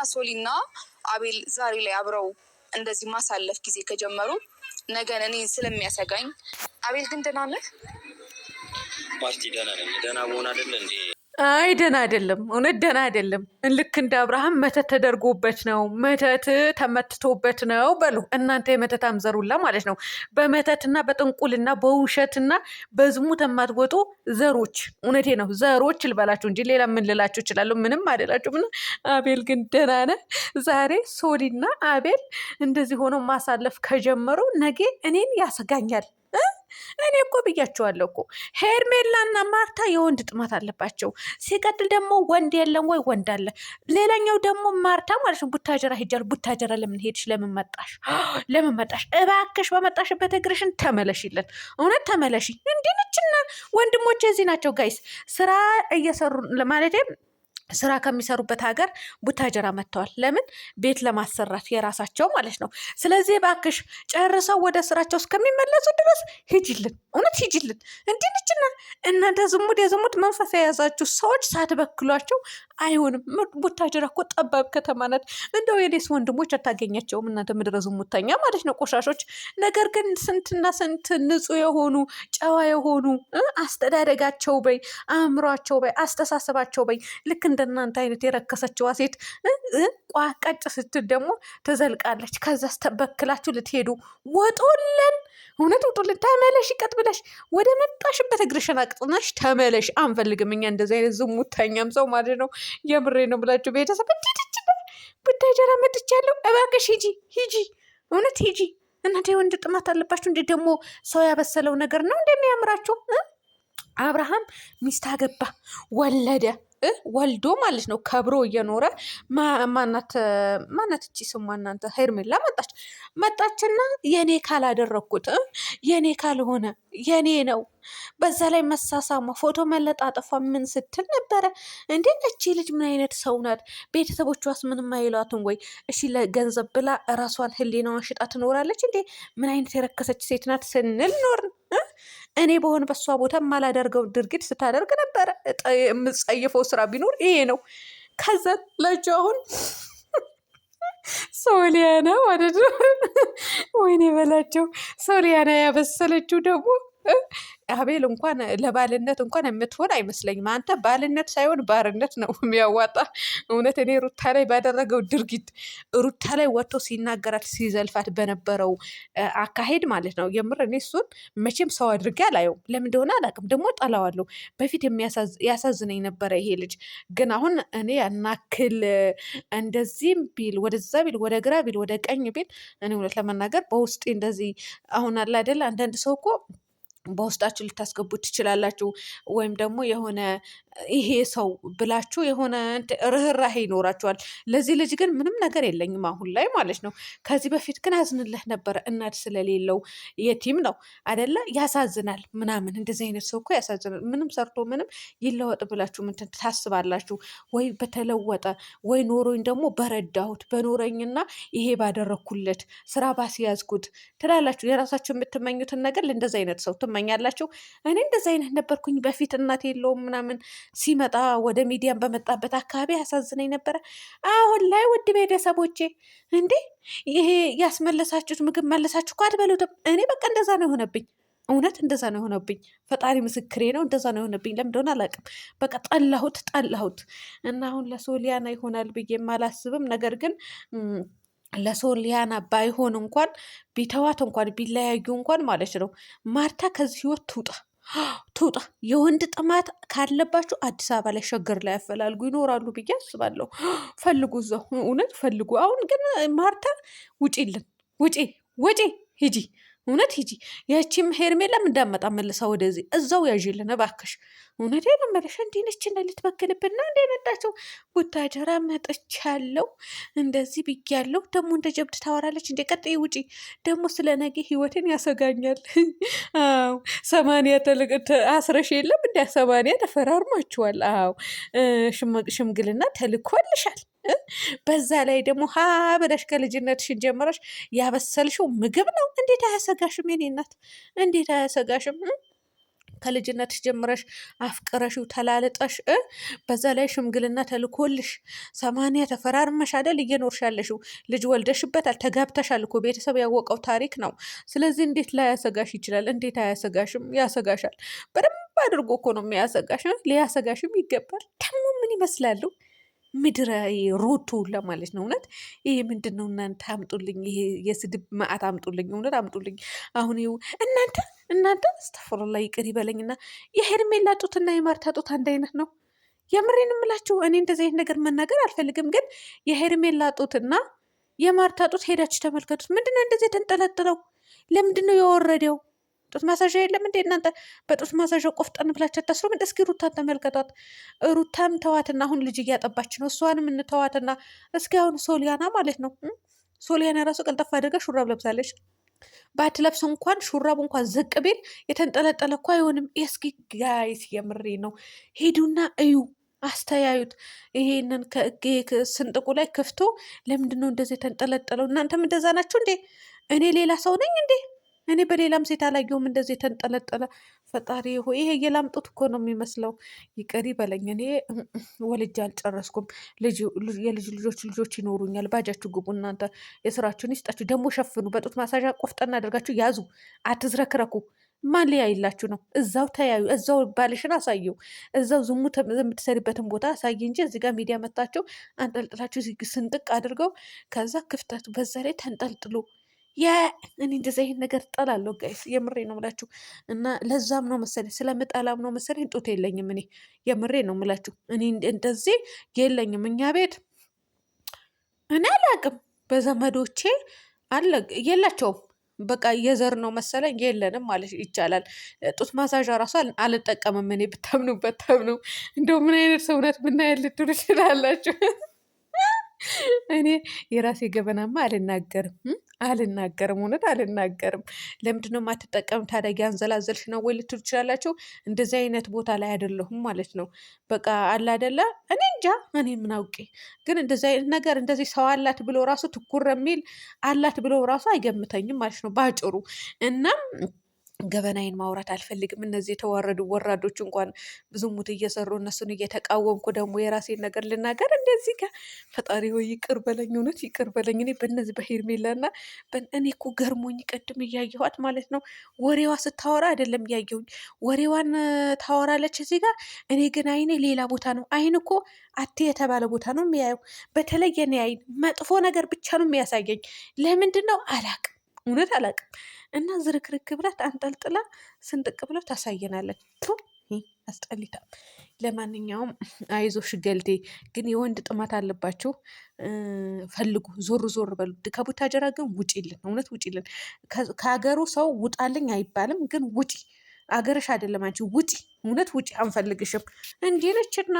ሶሊና አቤል ዛሬ ላይ አብረው እንደዚህ ማሳለፍ ጊዜ ከጀመሩ ነገን እኔ ስለሚያሰጋኝ። አቤል ግን ደህና ነህ? ማርቲ ደህና ነኝ። ደህና መሆን አይደለ እንዴ? አይ ደህና አይደለም፣ እውነት ደህና አይደለም። ልክ እንደ አብርሃም መተት ተደርጎበት ነው፣ መተት ተመትቶበት ነው በሉ እናንተ የመተት አምዘሩላ ማለት ነው። በመተትና በጥንቁልና በውሸትና በዝሙት የማትወጡ ዘሮች፣ እውነቴ ነው ዘሮች ልበላችሁ እንጂ ሌላ ምን ልላችሁ እችላለሁ? ምንም አይደላችሁም። አቤል ግን ደህና ነህ? ዛሬ ሶሊና አቤል እንደዚህ ሆነው ማሳለፍ ከጀመሩ ነገ እኔን ያሰጋኛል። እኔ እኮ ብያቸዋለሁ እኮ ሄርሜላና ማርታ የወንድ ጥማት አለባቸው። ሲቀጥል ደግሞ ወንድ የለም ወይ? ወንድ አለ። ሌላኛው ደግሞ ማርታ ማለት ነው ቡታጀራ ሄጃለሁ። ቡታጀራ ለምን ሄድሽ? ለምን መጣሽ? ለምን መጣሽ? እባክሽ በመጣሽበት እግርሽን ተመለሽልን። እውነት ተመለሺ። እንዲህ ነችና ወንድሞቼ እዚህ ናቸው ጋይስ ስራ እየሰሩ ማለት ስራ ከሚሰሩበት ሀገር ቡታጀራ መጥተዋል። ለምን? ቤት ለማሰራት የራሳቸው ማለት ነው። ስለዚህ እባክሽ ጨርሰው ወደ ስራቸው እስከሚመለሱ ድረስ ሂጂልን፣ እውነት ሂጂልን። እንዲህ ነችና እናንተ የዝሙት መንፈስ የያዛችሁ ሰዎች ሳትበክሏቸው አይሆንም። ቡታጀራ እኮ ጠባብ ከተማ ናት። እንደው የኔስ ወንድሞች አታገኛቸውም እናንተ ምድረ ዝሙተኛ ማለት ነው፣ ቆሻሾች። ነገር ግን ስንትና ስንት ንጹህ የሆኑ ጨዋ የሆኑ አስተዳደጋቸው በይ፣ አእምሯቸው በይ፣ አስተሳሰባቸው በይ ልክ እንደናንተ አይነት የረከሰችዋ ሴት ቋቀጭ ስትል ደግሞ ትዘልቃለች። ከዛ ስተበክላችሁ ልትሄዱ ወጡልን፣ እውነት ውጡልን። ተመለሽ፣ ቀጥ ብለሽ ወደ መጣሽበት እግርሽን አቅጥነሽ ተመለሽ። አንፈልግም እኛ እንደዚህ አይነት ዝሙተኛም ሰው ማለት ነው። የምሬ ነው ብላችሁ ቤተሰብ እንዲትች ቡታጀራ መጥቻለሁ። እባክሽ ሂጂ ሂጂ፣ እውነት ሂጂ። እናንተ የወንድ ጥማት አለባችሁ። እንዴ ደግሞ ሰው ያበሰለው ነገር ነው እንደሚያምራችሁ። አብርሃም ሚስት አገባ፣ ወለደ፣ ወልዶ ማለት ነው ከብሮ እየኖረ ማናት እቺ ስሟ እናንተ ሄርሜላ መጣችና የኔ ካላደረግኩት የኔ ካልሆነ የኔ ነው። በዛ ላይ መሳሳሟ ፎቶ መለጣጠፏ ምን ስትል ነበረ እንዴ? እቺ ልጅ ምን አይነት ሰው ናት? ቤተሰቦቿስ ምንም አይሏትም ወይ? እሺ ለገንዘብ ብላ እራሷን ህሊናዋን ሽጣ ትኖራለች እንዴ? ምን አይነት የረከሰች ሴት ናት ስንል ኖርን። እኔ በሆነ በሷ ቦታ የማላደርገው ድርጊት ስታደርግ ነበረ። የምጸየፈው ስራ ቢኖር ይሄ ነው። ከዛ ለጆ አሁን ሶሊያና ማለት ነው። ወይኔ በላቸው። ሶሊያና ያበሰለችው ደግሞ አቤል እንኳን ለባልነት እንኳን የምትሆን አይመስለኝም። አንተ ባልነት ሳይሆን ባርነት ነው የሚያዋጣ። እውነት እኔ ሩታ ላይ ባደረገው ድርጊት ሩታ ላይ ወጥቶ ሲናገራት ሲዘልፋት በነበረው አካሄድ ማለት ነው። የምር እኔ እሱን መቼም ሰው አድርጌ አላየውም። ለምን እንደሆነ አላውቅም። ደግሞ ጠላዋለሁ። በፊት ያሳዝነኝ ነበረ ይሄ ልጅ። ግን አሁን እኔ ያናክል እንደዚህም ቢል ወደዛ ቢል ወደ ግራ ቢል ወደ ቀኝ ቢል እኔ እውነት ለመናገር በውስጤ እንደዚህ አሁን አለ አይደለ አንዳንድ ሰው እኮ በውስጣችሁ ልታስገቡት ትችላላችሁ። ወይም ደግሞ የሆነ ይሄ ሰው ብላችሁ የሆነ ርህራሄ ይኖራችኋል። ለዚህ ልጅ ግን ምንም ነገር የለኝም አሁን ላይ ማለት ነው። ከዚህ በፊት ግን አዝንልህ ነበረ። እናት ስለሌለው የቲም ነው አደለ? ያሳዝናል ምናምን። እንደዚህ አይነት ሰው እኮ ያሳዝናል። ምንም ሰርቶ ምንም ይለወጥ ብላችሁ ምን ታስባላችሁ? ወይ በተለወጠ ወይ ኖሮኝ ደግሞ በረዳሁት በኖረኝና ይሄ ባደረግኩለት ስራ ባስያዝኩት ትላላችሁ። የራሳችሁ የምትመኙትን ነገር ለእንደዚህ አይነት ሰው ትመኛላችሁ። እኔ እንደዚህ አይነት ነበርኩኝ በፊት። እናት የለውም ምናምን ሲመጣ ወደ ሚዲያን በመጣበት አካባቢ ያሳዝነኝ ነበረ። አሁን ላይ ውድ ቤተሰቦቼ እንዴ ይሄ ያስመለሳችሁት ምግብ መለሳችሁ እኮ አትበሉትም። እኔ በቃ እንደዛ ነው የሆነብኝ። እውነት እንደዛ ነው የሆነብኝ። ፈጣሪ ምስክሬ ነው። እንደዛ ነው የሆነብኝ። ለምን እንደሆነ አላውቅም። በቃ ጠላሁት እና አሁን ለሶሊያና ይሆናል ብዬም አላስብም። ነገር ግን ለሶሊያና ባይሆን እንኳን ቢተዋት እንኳን ቢለያዩ እንኳን ማለት ነው ማርታ ከዚህ ህይወት ትውጣ። የወንድ ጥማት ካለባችሁ አዲስ አበባ ላይ ሸገር ላይ ያፈላልጉ ይኖራሉ ብዬ አስባለሁ። ፈልጉ፣ እዛው እውነት ፈልጉ። አሁን ግን ማርታ ውጪልን፣ ውጪ ሂጂ፣ እውነት ሂጂ። ያቺም ሄርሜላም እንዳመጣ መልሳ ወደዚህ እዛው ያዥልን እባክሽ። እውነት የመመለሻ እንዲህ ነችና ልትበክልብና እንደመጣቸው ቡታጀራ መጥቻለሁ እንደዚህ ብያለሁ። ደግሞ እንደ ጀብድ ታወራለች። እንደ ቀጥይ ውጪ። ደግሞ ስለ ነገ ህይወትን ያሰጋኛል። አዎ 80 አስረሽ የለም እንደ 80 ተፈራርማችኋል። አዎ ሽምግልና ተልኮልሻል። በዛ ላይ ደግሞ ሀ ብለሽ ከልጅነትሽን ጀምረሽ ያበሰልሽው ምግብ ነው። እንዴት አያሰጋሽም? የኔ እናት እንዴት አያሰጋሽም? ከልጅነትሽ ጀምረሽ አፍቅረሽው ተላልጠሽ በዛ ላይ ሽምግልና ተልኮልሽ 80 ተፈራርመሽ አይደል እየኖርሽ ያለሽው። ልጅ ወልደሽበታል፣ ተጋብተሻል እኮ ቤተሰብ ያወቀው ታሪክ ነው። ስለዚህ እንዴት ላይ ያሰጋሽ ይችላል? እንዴት አያሰጋሽም? ያሰጋሻል። በደንብ አድርጎ እኮ ነው የሚያሰጋሽ። ሊያሰጋሽም ይገባል። ደግሞ ምን ይመስላሉ ምድረ ሮቶ ለማለት ነው። እውነት ይሄ ምንድን ነው? እናንተ አምጡልኝ፣ ይሄ የስድብ ማዕት አምጡልኝ፣ እውነት አምጡልኝ። አሁን ይኸው እናንተ አስተፍሩላ ይቅር ይበለኝና የሄርሜላ ጡትና የማርታ ጡት አንድ አይነት ነው። የምሬን የምላችሁ እኔ እንደዚህ አይነት ነገር መናገር አልፈልግም፣ ግን የሄርሜላ ጡትና የማርታ ጡት ሄዳችሁ ተመልከቱት። ምንድነው እንደዚህ የተንጠለጥለው? ለምንድን ነው የወረደው? ጡት ማሳዣ የለም እንዴ እናንተ? በጡት ማሳዣ ቆፍጠን ብላችሁ አታስሩም? እስኪ ሩታን ተመልከቷት። ሩታም ተዋትና አሁን ልጅ እያጠባች ነው። እሷንም እንተዋትና እስኪ አሁን ሶሊያና ማለት ነው። ሶሊያና ራሱ ቀልጠፍ አድርጋ ሹራብ ለብሳለች። ባትለብስ እንኳን ሹራቡ እንኳን ዝቅ ቢል የተንጠለጠለ እኮ አይሆንም። እስኪ ጋይስ የምሬ ነው፣ ሄዱና እዩ፣ አስተያዩት። ይሄንን ስንጥቁ ላይ ክፍቶ ለምንድን ነው እንደዚህ የተንጠለጠለው? እናንተም እንደዛ ናችሁ እንዴ? እኔ ሌላ ሰው ነኝ እንዴ? እኔ በሌላም ሴት አላየሁም እንደዚህ የተንጠለጠለ። ፈጣሪ ሆይ ይሄ የላምጡት እኮ ነው የሚመስለው። ይቅር በለኝ። እኔ ወልጄ አልጨረስኩም። የልጅ ልጆች ይኖሩኛል። ባጃችሁ ግቡ እናንተ። የስራችሁን ይስጣችሁ። ደግሞ ሸፍኑ። በጡት ማሳዣ ቆፍጠና አድርጋችሁ ያዙ። አትዝረክረኩ። ማን ሊያይላችሁ ነው? እዛው ተያዩ። እዛው ባልሽን አሳየው። እዛው ዝሙት የምትሰሪበትን ቦታ አሳይ እንጂ እዚህ ጋር ሚዲያ መታችሁ አንጠልጥላችሁ ስንጥቅ አድርገው ከዛ ክፍተቱ በዛ ላይ ተንጠልጥሎ እኔ እንደዚህ አይነት ነገር ጠላለሁ ጋይስ፣ የምሬ ነው ምላችሁ። እና ለዛም ነው መሰለኝ ስለምጠላም ነው መሰለኝ ጡት የለኝም። እኔ የምሬ ነው ምላችሁ። እኔ እንደዚህ የለኝም እኛ ቤት። እኔ አላቅም፣ በዘመዶቼ አለ የላቸውም። በቃ የዘር ነው መሰለኝ የለንም ማለት ይቻላል። ጡት ማሳዣ ራሱ አልጠቀምም እኔ። ብታምኑ በታምኑ እንደው ምን አይነት ሰውነት ብናየት ልትሉ ይችላላችሁ። እኔ የራሴ ገበናማ አልናገርም፣ እውነት አልናገርም። ለምንድነው የማትጠቀም ታዲያ? ያንዘላዘልሽ ነው ወይ ልትሉ ትችላላችሁ። እንደዚህ አይነት ቦታ ላይ አይደለሁም ማለት ነው። በቃ አለ አይደለ? እኔ እንጃ፣ እኔ ምን አውቄ። ግን እንደዚህ አይነት ነገር እንደዚህ ሰው አላት ብሎ ራሱ ትኩር የሚል አላት ብሎ ራሱ አይገምተኝም ማለት ነው ባጭሩ። እናም ገበናዬን ማውራት አልፈልግም። እነዚህ የተዋረዱ ወራዶች እንኳን ብዙ ሙት እየሰሩ እነሱን እየተቃወምኩ ደግሞ የራሴን ነገር ልናገር እንደዚህ ጋር። ፈጣሪ ሆይ ይቅር በለኝ፣ እውነት ይቅር በለኝ። እኔ በነዚህ በሄርሜላና እኔ እኮ ገርሞኝ ቅድም እያየኋት ማለት ነው። ወሬዋ ስታወራ አይደለም እያየሁኝ፣ ወሬዋን ታወራለች እዚህ ጋር። እኔ ግን አይኔ ሌላ ቦታ ነው። አይን እኮ አቴ የተባለ ቦታ ነው የሚያየው። በተለይ የኔ አይን መጥፎ ነገር ብቻ ነው የሚያሳየኝ። ለምንድን ነው አላቅም፣ እውነት አላቅም። እና ዝርክርክ ብላት አንጠልጥላ ስንጥቅ ብለው ታሳየናለን። አስጠሊታ። ለማንኛውም አይዞሽ ገልቴ፣ ግን የወንድ ጥማት አለባችሁ። ፈልጉ፣ ዞር በሉ። ከቡታጀራ ግን ውጪልን፣ እውነት ውጪልን። ከሀገሩ ሰው ውጣልኝ አይባልም፣ ግን ውጪ። አገርሽ አይደለም አንቺ፣ ውጪ፣ እውነት ውጪ። አንፈልግሽም። እንዲህ ነችና